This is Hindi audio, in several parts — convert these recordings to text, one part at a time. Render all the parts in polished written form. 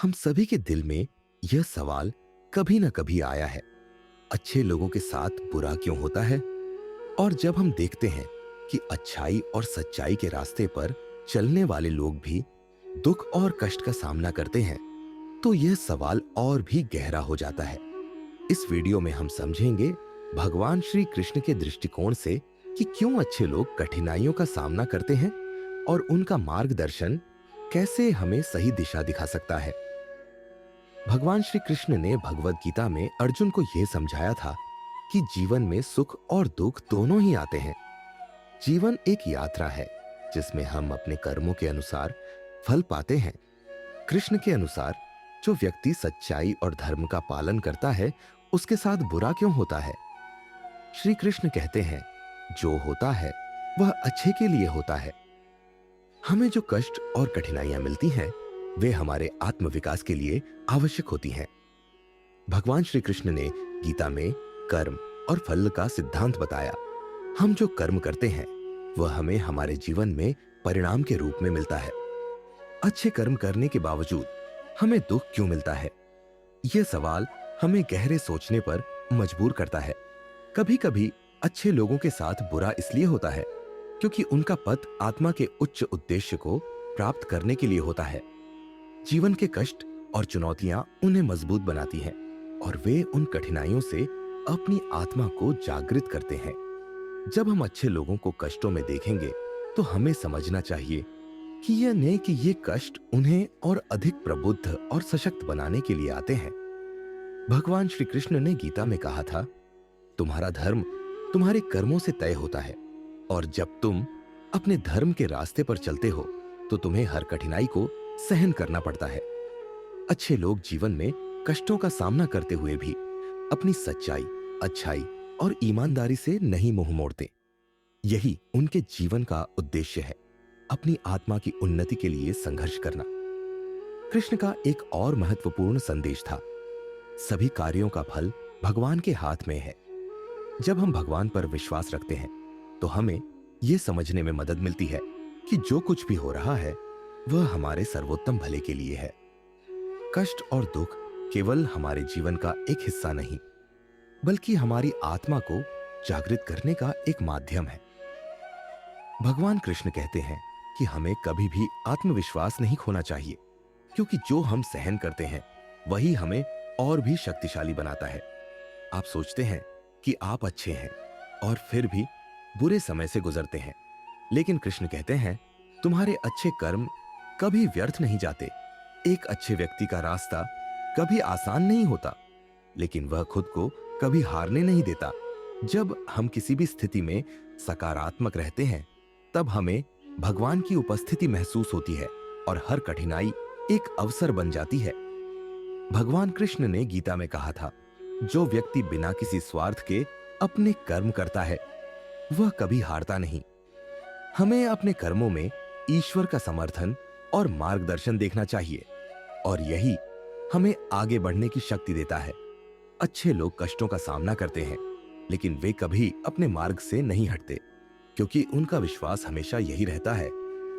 हम सभी के दिल में यह सवाल कभी ना कभी आया है, अच्छे लोगों के साथ बुरा क्यों होता है? और जब हम देखते हैं कि अच्छाई और सच्चाई के रास्ते पर चलने वाले लोग भी दुख और कष्ट का सामना करते हैं, तो यह सवाल और भी गहरा हो जाता है। इस वीडियो में हम समझेंगे भगवान श्री कृष्ण के दृष्टिकोण से कि क्यों अच्छे लोग कठिनाइयों का सामना करते हैं और उनका मार्गदर्शन कैसे हमें सही दिशा दिखा सकता है। भगवान श्री कृष्ण ने भगवद गीता में अर्जुन को यह समझाया था कि जीवन में सुख और दुख दोनों ही आते हैं। जीवन एक यात्रा है जिसमें हम अपने कर्मों के अनुसार फल पाते हैं। कृष्ण के अनुसार जो व्यक्ति सच्चाई और धर्म का पालन करता है, उसके साथ बुरा क्यों होता है? श्री कृष्ण कहते हैं, जो होता है वह अच्छे के लिए होता है। हमें जो कष्ट और कठिनाइयां मिलती हैं, वे हमारे आत्म विकास के लिए आवश्यक होती हैं। भगवान श्री कृष्ण ने गीता में कर्म और फल का सिद्धांत बताया। हम जो कर्म करते हैं वह हमें हमारे जीवन में परिणाम के रूप में मिलता है। अच्छे कर्म करने के बावजूद हमें दुख क्यों मिलता है? यह सवाल हमें गहरे सोचने पर मजबूर करता है। कभी कभी अच्छे लोगों के साथ बुरा इसलिए होता है क्योंकि उनका पथ आत्मा के उच्च उद्देश्य को प्राप्त करने के लिए होता है। जीवन के कष्ट और चुनौतियां उन्हें मजबूत बनाती हैं और वे उन कठिनाइयों से अपनी आत्मा को जागृत करते हैं। जब हम अच्छे लोगों को कष्टों में देखेंगे तो हमें समझना चाहिए कि यह नहीं कि ये कष्ट उन्हें और अधिक प्रबुद्ध और सशक्त बनाने के लिए आते हैं। भगवान श्री कृष्ण ने गीता में कहा था, तुम्हारा धर्म तुम्हारे कर्मों से तय होता है और जब तुम अपने धर्म के रास्ते पर चलते हो तो तुम्हें हर कठिनाई को सहन करना पड़ता है। अच्छे लोग जीवन में कष्टों का सामना करते हुए भी अपनी सच्चाई, अच्छाई और ईमानदारी से नहीं मुंह मोड़ते। यही उनके जीवन का उद्देश्य है, अपनी आत्मा की उन्नति के लिए संघर्ष करना। कृष्ण का एक और महत्वपूर्ण संदेश था, सभी कार्यों का फल भगवान के हाथ में है। जब हम भगवान पर विश्वास रखते हैं तो हमें यह समझने में मदद मिलती है कि जो कुछ भी हो रहा है वह हमारे सर्वोत्तम भले के लिए है। कष्ट और दुख केवल हमारे जीवन का एक हिस्सा नहीं, बल्कि हमारी आत्मा को जागृत करने का एक माध्यम है। भगवान कृष्ण कहते हैं कि हमें कभी भी आत्मविश्वास नहीं खोना चाहिए, क्योंकि जो हम सहन करते हैं वही हमें और भी शक्तिशाली बनाता है। आप सोचते हैं कि आप अच्छे हैं और फिर भी बुरे समय से गुजरते हैं, लेकिन कृष्ण कहते हैं, तुम्हारे अच्छे कर्म कभी व्यर्थ नहीं जाते। एक अच्छे व्यक्ति का रास्ता कभी आसान नहीं होता, लेकिन वह खुद को कभी हारने नहीं देता। जब हम किसी भी स्थिति में सकारात्मक रहते हैं, तब हमें भगवान की उपस्थिति महसूस होती है और हर कठिनाई एक अवसर बन जाती है। भगवान कृष्ण ने गीता में कहा था, जो व्यक्ति बिना किसी स्वार्थ के अपने कर्म करता है वह कभी हारता नहीं। हमें अपने कर्मों में ईश्वर का समर्थन और मार्गदर्शन देखना चाहिए और यही हमें आगे बढ़ने की शक्ति देता है। अच्छे लोग कष्टों का सामना करते हैं, लेकिन वे कभी अपने मार्ग से नहीं हटते, क्योंकि उनका विश्वास हमेशा यही रहता है,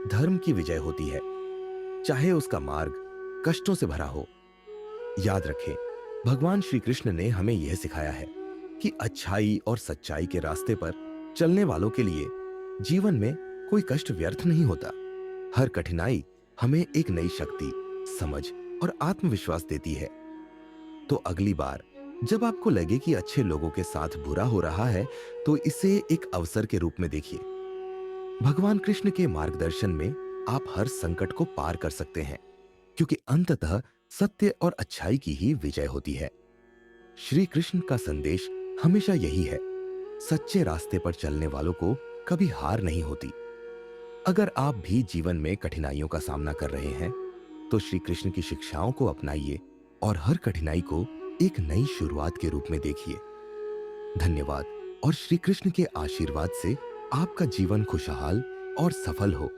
धर्म की विजय होती है, चाहे उसका मार्ग कष्टों से भरा हो। याद रखें, भगवान श्री कृष्ण ने हमें यह सिखाया है कि अच्छाई और सच्चाई के रास्ते पर चलने वालों के लिए जीवन में कोई कष्ट व्यर्थ नहीं होता। हर कठिनाई हमें एक नई शक्ति, समझ और आत्मविश्वास देती है। तो अगली बार जब आपको लगे कि अच्छे लोगों के साथ बुरा हो रहा है, तो इसे एक अवसर के रूप में देखिए। भगवान कृष्ण के मार्गदर्शन में आप हर संकट को पार कर सकते हैं, क्योंकि अंततः सत्य और अच्छाई की ही विजय होती है। श्री कृष्ण का संदेश हमेशा यही है, सच्चे रास्ते पर चलने वालों को कभी हार नहीं होती। अगर आप भी जीवन में कठिनाइयों का सामना कर रहे हैं, तो श्री कृष्ण की शिक्षाओं को अपनाइए और हर कठिनाई को एक नई शुरुआत के रूप में देखिए। धन्यवाद और श्री कृष्ण के आशीर्वाद से आपका जीवन खुशहाल और सफल हो।